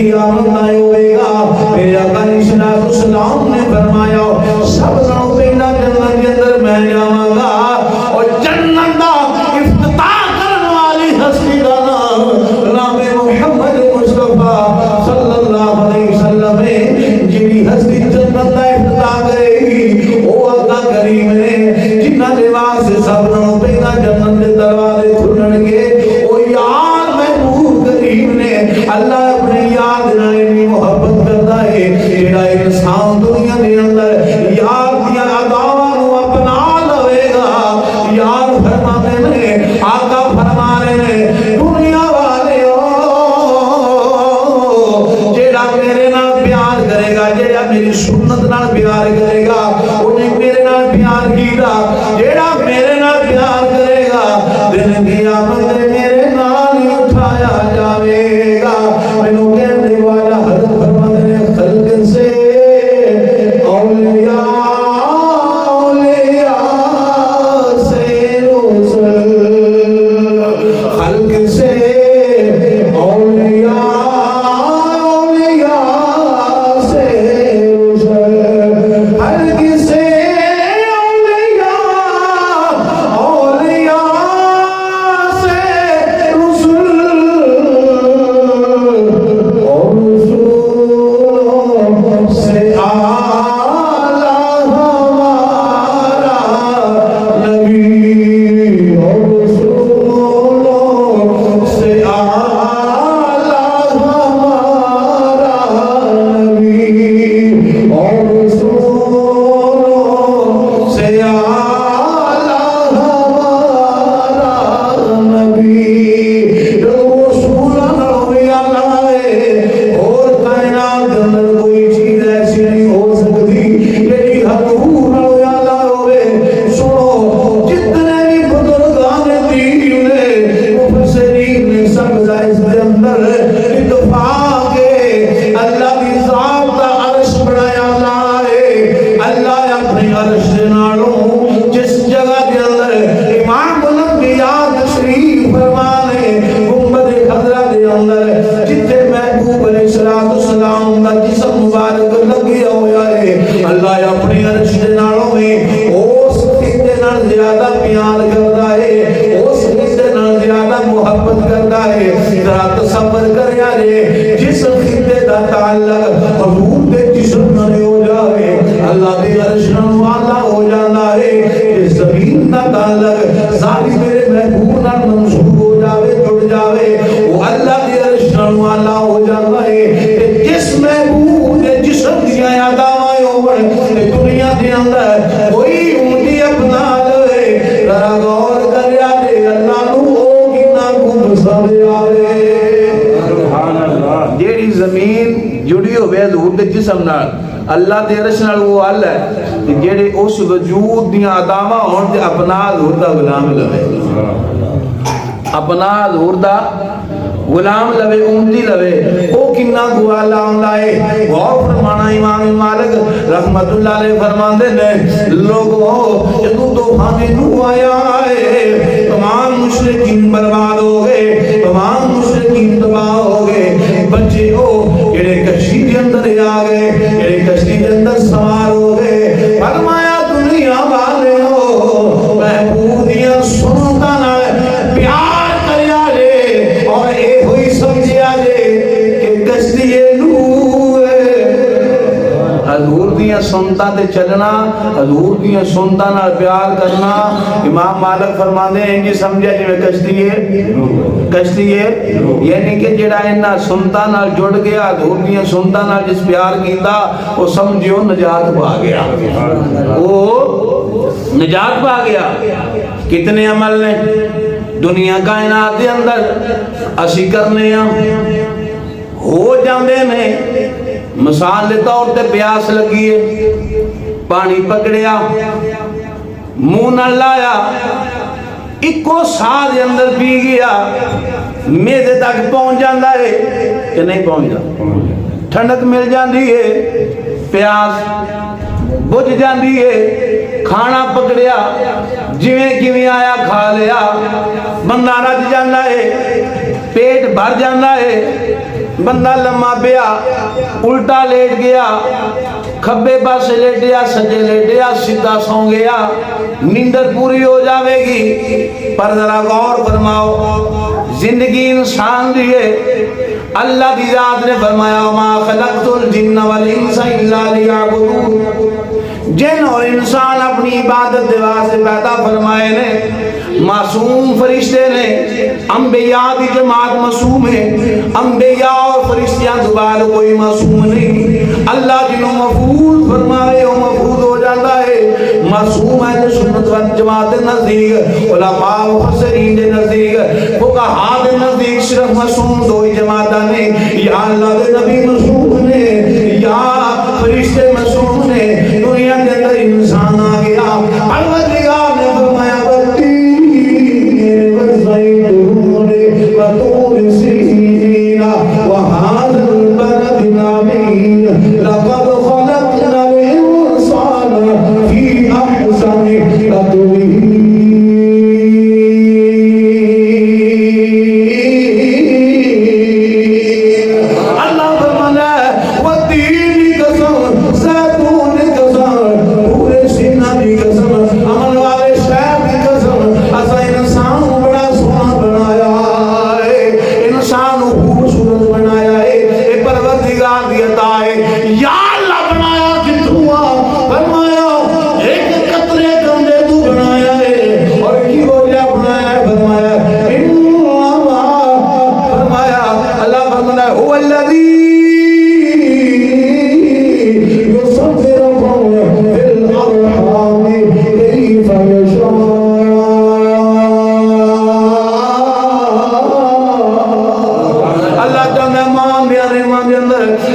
قیامت نہ ہوئے گا میرے آقا علیہ السلام نے فرمایا سب نو پہلا جنت کے اندر میں جاواں گا اور جنت دا افتتاح کرنے والی ہستی دا نام محمد مصطفیٰ صلی اللہ علیہ وسلم جی ہستی جنت دا افتتاح کرے گی وہ آقا کریم نے جنہ دے واسطے سب نو پہلا جنت دے دروازے کھلن گے او یار محبوب کریم نے اللہ اپنے یاد نال اتنی محبت کرتا ہے جڑا انسان دنیا دے اندر یار دیا اداواں نو اپنا لوے گا یار فرماتے نے آقا فرما رہے نے دنیا والے جڑا میرے نال پیار کرے گا جڑا میری سنت نال پیار کرے گا انہیں میرے نال پیار کیتا جڑا میرے نال پیار کرے گا دن قیامت میرے نال ہی اٹھایا جاوے گا مینوں کہنے والا حضرت فرماتے نے خلق سے اولیاء اولیاء سے رسل خلق سے اولیاء اولیاء سے رسل خلق سے اولیاء اولیاء سے رسل اور رسولوں سے اعلیٰ ہمارا نبی اور رسولوں سے اعلیٰ ہمارا نبی اور رسولوں سے اعلیٰ ہمارا نبی رسول اللہ اور کائنات کے اندر کوئی چیز ایسی نہیں ہو سکتی یہی حضور اللہ ہوئے سنو جتنے بھی بزرگان دین نے مفسرین نے سب اس کے اندر اتفاق ہے اللہ کی ذات کا عرش بنایا اللہ ہے اللہ اپنے عرش سے نالوں جس جگہ کے اندر امام الانبیاء تشریف فرمانے گنبد خضرا کے اندر جتنے محبوب علیہ السلام کا جسم مبارک لگیا ہوا ہے اللہ اپنے عرش کے نالوں میں اس خطے نال زیادہ پیار کرتا ہے اس خطے نال زیادہ محبت کرتا ہے ذرا تصور کر یارے جس خطے کا تعلق حضور کے جسم نال ہو جائے اللہ کے عرش نال والا ہو جاتا ہے اس زمین کا تعلق ذاتی میرے محبوب نال منسوب ہو جاوے جڑ جاوے وہ اللہ کے عرش نال والا ہو جاتا ہے جس محبوب کے جسم دیا یاداوائیں ہوئے دنیا کے اندر کوئی اونٹی اپنا لے ذرا غور کر یارے اللہ نو ہوگی نہ کم سمجھ آوے جیڑی زمین جڑی ہوئے حضور دے جسم نال اللہ دے عرش نال وہ حل ہے جیڑے اس وجود دیاں اداواں ہون تے اپنا حضور دا غلام لوے اپنا حضور دا غلام لوے اونٹی لوے او کنا گوالا ہوندا ہے غور فرمانا امام مالک رحمت اللہ علیہ فرماندے نے لوگوں جدوں طوفان نوح آیا ہے تمام مشرکین برباد ہو گئے تمام مشرکین تباہ ہو گئے بچے ہو جڑے کشتی کے اندر آ گئے جڑے کشتی کے اندر سوار ہو گئے فرمایا دنیا والے ہو محبوب دیاں سنتاں نال پیار کریا جے اور اے ہوئی سمجھیا جے کہ کشتی نوح حضور دیاں سنتاں تے چلنا حضور دیاں سنتاں نال پیار کرنا امام مالک فرماندے ہیں جی سمجھا جی میں کشتی ہے یعنی کہ جڑا انہاں سنتاں نال جڑ گیا حضور دیاں سنتاں نال جس پیار کیتا وہ سمجھو نجات پا گیا وہ نجات پا گیا کتنے عمل نے دنیا کائنات دے اندر اسی کرنے ہو جاندے نے مثال دے طور تے پیاس لگی ہے پانی پکڑیا منہ نہ لایا ایکو ساہ دے اندر پی گیا میدے تک پہنچ جاندہ ہے کہ نہیں پہنچ ٹھنڈک مل جاندی ہے پیاس بجھ جاندی ہے کھانا پکڑیا جویں کیویں آیا کھا لیا بندہ رج جاندہ ہے پیٹ بھر جاندہ ہے بندہ لمحہ پیا الٹا لیٹ گیا کھبے پاسے لیٹیا سجے لیٹیا سیدھا سو گیا نیندر پوری ہو جاوے گی پر ذرا غور فرماؤ زندگی انسان دیے اللہ کی ذات نے فرمایا ما خلقت الجن والانس الا لیعبدون جن اور انسان اپنی عبادت دے واسطے پیدا فرمائے نے معصوم فرشتے نے انبیاء کی جماعت معصوم ہے انبیاء اور فرشتیاں دوبارہ کوئی معصوم نہیں اللہ جنہوں محفوظ فرمائے وہ محفوظ ہو جاتا ہے معصوم ہے جو سنت و جماعت نزدیک علماء و مفسرین دے نزدیک فقہاء دے نزدیک صرف معصوم دو ہی جماعتاں نے یا اللہ دے نبی معصوم نے یا فرشتے معصوم نے دنیا کے اندر انسان آ گیا پروردگار نے فرمایا وطور سینین وهذا البلد الامین لقد خلقنا الانسان فی احسن تقویم اللہ فرمانا ہے والتین کی قسم زیتون کی قسم پورے سینہ کی قسم عمل والے شہر کی قسم ایسا انسان بڑا سونا بنایا انسان خوبصورت بنایا ہے اے پروردگار دی عطا ہے یا اللہ بنایا کتنا فرمایا ایک قطرے گندے تو بنایا ہے اور کی وجہ بنایا ہے فرمایا فرمایا اللہ فرمایا هو الذی يصوركم في الارحام كيف يشاء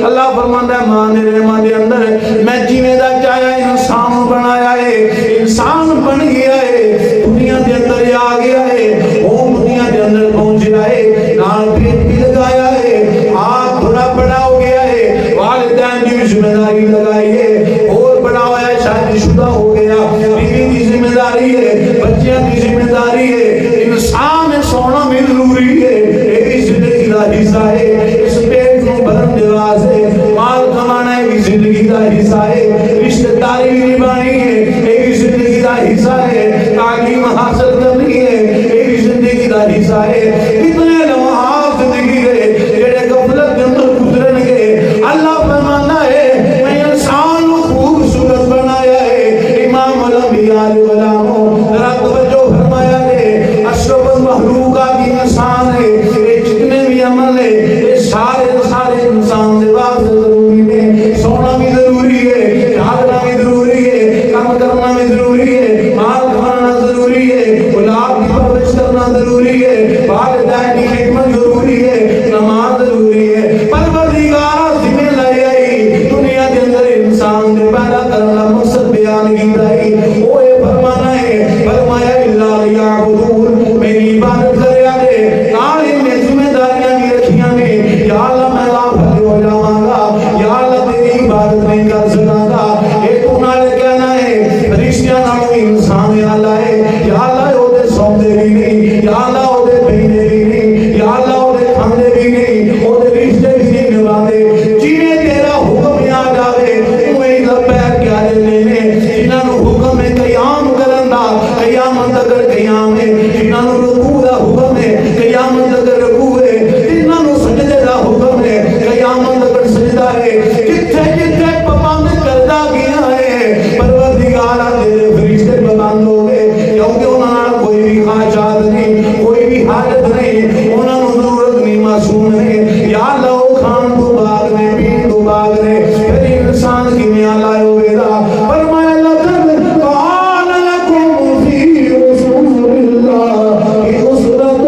اللہ فرماتا ہے ماں میرے ماں دے اندر میں جینے دا چاہیا انسان بنایا ہے انسان بن گیا ہے دنیا دے اندر آ گیا ہے وہ دنیا دے اندر پہنچ گیا ہے نال پیٹ بھی لگایا ہے ہاتھ تھوڑا بڑا ہو گیا ہے والدین کی ذمہ داری لگائی ہے اور بڑا ہوا ہے شادی شدہ ہو گیا بیوی کی ذمہ داری ہے بچیاں کی ذمہ داری ہے انسان سونا بھی ضروری ہے یہ زندگی کا حصہ ہے اس پیٹ کو بھرن دے واسطے مال کمانا ہے زندگی کا حصہ ہے رشتہ داری بھی نبھانی ہے ایک زندگی کا حصہ ہے تعلیم حاصل کرنی ہے ایک زندگی کا حصہ ہے کتنے لمحات زندگی ہے جڑے غفلت کے اندر گزرن گے اللہ فرماتا ہے میں انسان کو خوبصورت بنایا ہے امام الانبیاء والعلماء ذرا توجہ فرمایا ہے اشرف المخلوقات انسان ہے یہ جتنے بھی عمل ہے یہ سارے انسان دے واسطے ضروری ہے سونا بھی ضروری ہے جاگنا بھی ضروری ہے کام کرنا بھی ضروری ہے مال کمانا ضروری ہے اولاد کی پرورش کرنا ضروری ہے والدین کی خدمت ضروری ہے نماز ضروری ہے پروردگار ذمہ لے آئی دنیا کے اندر انسان دے پیدا کرنا مقصد بیان کیتا ہے وہ فرمانا ہے فرمایا الا لیعبدون میری عبادت کریا دے نال میں ذمہ داریاں بھی رکھیاں نے یا اللہ میں غافل ہو جاواں گا یا اللہ تیری عبادت نہیں کر سکاں گا اے تو نال کہنا ہے فرشتیاں نال انسان اللہ ہے یا اللہ او دے سوندے بھی نہیں یا اللہ او دے پیندے بھی نہیں یا اللہ او دے کھاندے بھی نہیں او دے رشتے بھی نہیں نبھاندے جینے تیرا حکم آ جاوے اوے لبیک کیا دے لینے جنہاں نو حکم ہے قیام کرن دا قیامت اگر قیام ہے جنہاں نو رکوع دا حکم ہے قیامت اگر رکوع ہے جنہاں نو سجدے دا حکم ہے قیامت اگر سجدہ ہے جتھے جتھے پابند کردا گیا ہے پروردگار تیرے فرشتے پابند ہو گئے کیونکہ انہاں نال کوئی بھی خواہشات نہیں کوئی بھی حاجت نہیں انہاں نو ضرورت نہیں معصوم نہیں یا اللہ او کھان تو باغ نے پین تو باغ نے پھر انسان کی میں اللہ ہوئے دا فرمایا لقد قال لكم في رسول الله اسوة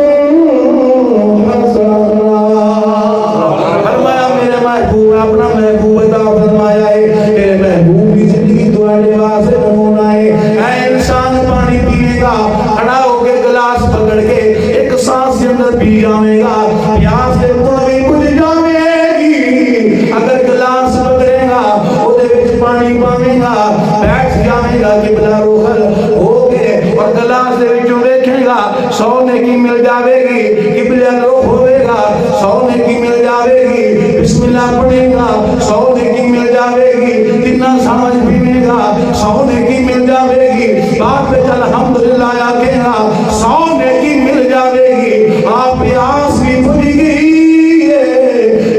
حسنة فرمایا میرے محبوب اپنا محبوب عطا فرمایا ہے میرے محبوب کی زندگی تمہارے واسطے نمونہ ہے اے انسان پانی پینے کا کھڑا ہو کے گلاس پکڑ کے ایک سانس کے اندر پی جاوے گا پیاس سے پانی بجھ جاوے گی اگر گلاس پکڑے گا وہ دے وچ پانی پاوے گا بیٹھ جاوے گا قبلہ روخل ہو کے اور گلاس دے وچوں دیکھے گا 100 نیکی مل جاوے گی قبلہ روخ ہوئے گا 100 نیکی مل جاوے گی بسم اللہ پڑھے گا 100 نیکی مل جاوے گی، تنہ سمجھ پینے گا 100 نیکی مل جاوے گی، آپ پہ الحمدللہ یا کہنا 100 نیکی مل جاوے گی، آپ پیاس بھی بھری گئی ہے،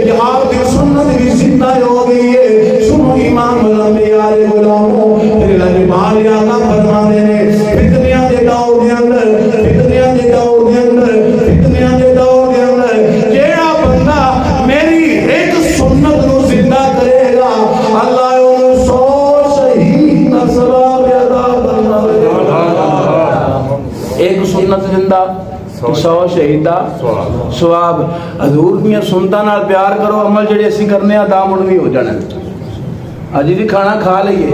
یہ آپ کی سنت بھی زندہ ہو گئی ہے۔ سنو امام الانبیاء غلاموں، پھر لجبال یا اللہ فرما دینے فتنیاں دے دور دے اندر، فتنیاں دے دور دے اندر، فتنیاں دے دور دے اندر جیڑا بندہ میری ایک سنت کو زندہ کرے گا، اللہ انہوں 100 شہید کا ثواب ادا فرمائے۔ ایک سنت زندہ 100 شہیدہ ثواب۔ حضور دیاں سنتاں نال پیار کرو، عمل جڑے اسی کرنے آ دامن بھی ہو جانا۔ اج بھی کھانا کھا لئیے،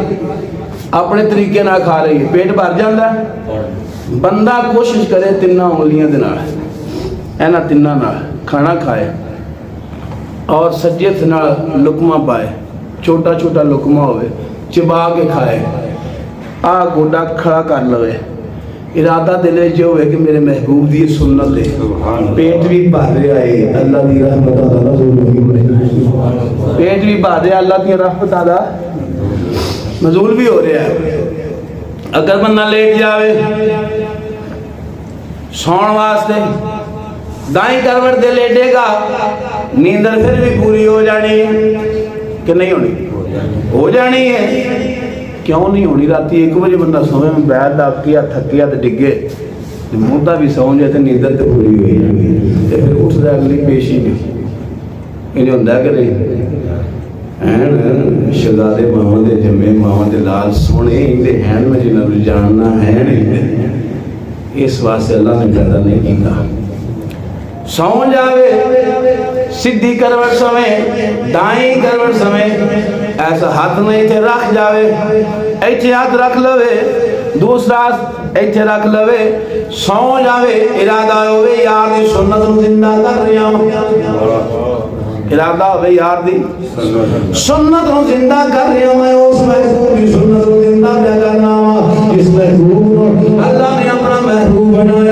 اپنے طریقے نہ کھا لئیے، پیٹ بھر جاندہ ہے۔ بندہ کوشش کرے تنہ انگلیاں دے نال، اینا تنہ نال کھانا کھائے اور سجیت نال لقمہ پائے، چھوٹا چھوٹا لقمہ ہوئے، چبا کے کھائے، گوڈا کھڑا کر لوے، ارادہ دلے جو ہوئے کہ میرے محبوب دی سنت ہے، پیٹ بھی بھر رہا ہے، اللہ دی رحمت آدھا پیٹ بھی بھر رہا ہے، اللہ دی رحمت آدھا نزول بھی ہو رہا ہے۔ اگر بندہ لیٹ جاوے سون واسطے دائیں کروٹ دے لیٹے گا، نیندر پھر بھی پوری ہو جانی ہے کہ نہیں ہونی؟ ہو جانی ہے۔ کیوں نہیں ہونی؟ راتی 1 بجے بندہ سوئے میں بیٹھ ڈاکیا تھکیا تو ڈگے مردہ بھی سو جائے تو نیندر تو پوری ہوئی جانی، پھر اٹھ دے اگلی پیشی نہیں انہیں ہوندہ کہ نہیں؟ شہزادے ماما دے جمعے ماما دے لال سونے اندے ہین میں جنہاں رو جاننا ہے نہیں، اس واسطے اللہ نے پیدا نہیں کیتا۔ سو جاوے سدھی کروٹ سمیں دائیں کروٹ سمیں، ایسا ہاتھ نہیں تھے رکھ جاوے، ایچے ہاتھ رکھ لوے، دوسرا ایچے رکھ لوے، سو جاوے، ارادہ ہوئے یار دی سنت رو زندہ کر رہا ہوں، ارادہ ہوئے یار دی سنت رو زندہ کر رہا ہوں، میں اس محبوب کی سنت رو زندہ کرنا ہوں، اس محبوب اللہ نے اپنا محبوب بنایا